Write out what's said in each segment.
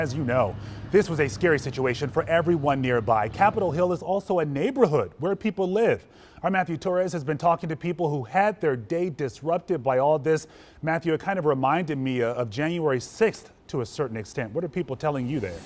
As you know, this was a scary situation for everyone nearby. Capitol Hill is also a neighborhood where people live. Our Matthew Torres has been talking to people who had their day disrupted by all this. Matthew, it kind of reminded me of January 6th to a certain extent. What are people telling you there?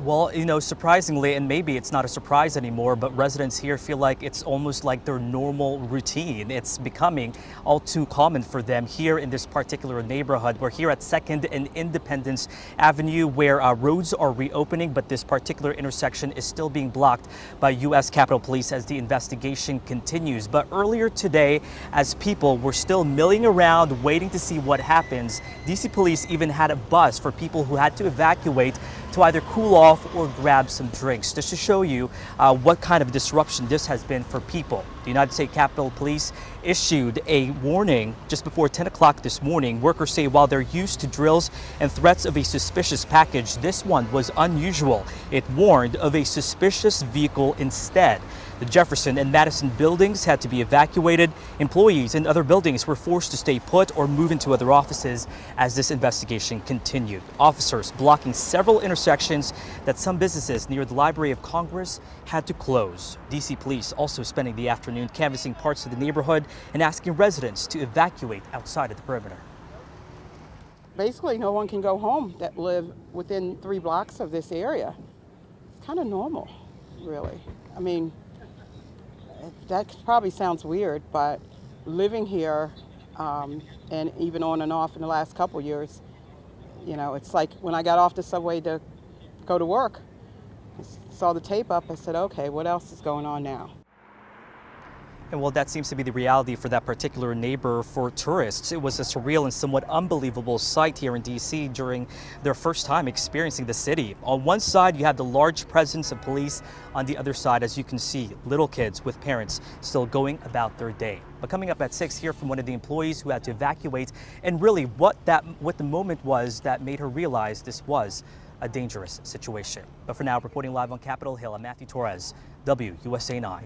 Well, surprisingly, and maybe it's not a surprise anymore, but residents here feel like it's almost like their normal routine. It's becoming all too common for them here in this particular neighborhood. We're here at 2nd and Independence Avenue, where roads are reopening, but this particular intersection is still being blocked by U.S. Capitol Police as the investigation continues. But earlier today, as people were still milling around waiting to see what happens, D.C. Police even had a bus for people who had to evacuate to either cool off or grab some drinks, just to show you what kind of disruption this has been for people. The United States Capitol Police issued a warning just before 10 o'clock this morning. Workers say while they're used to drills and threats of a suspicious package, this one was unusual. It warned of a suspicious vehicle instead. The Jefferson and Madison buildings had to be evacuated. Employees in other buildings were forced to stay put or move into other offices as this investigation continued. Officers blocking several intersections that some businesses near the Library of Congress had to close. D.C. Police also spending the afternoon canvassing parts of the neighborhood and asking residents to evacuate outside of the perimeter. Basically, no one can go home that live within 3 blocks of this area. It's kind of normal, really. I mean, that probably sounds weird, but living here and even on and off in the last couple years, it's like when I got off the subway to go to work, I saw the tape up, I said, okay, what else is going on now? And well, that seems to be the reality for that particular neighbor for tourists. It was a surreal and somewhat unbelievable sight here in D.C. during their first time experiencing the city. On one side, you had the large presence of police. On the other side, as you can see, little kids with parents still going about their day. But coming up at 6, hear from one of the employees who had to evacuate and really what the moment was that made her realize this was a dangerous situation. But for now, reporting live on Capitol Hill, I'm Matthew Torres, WUSA 9.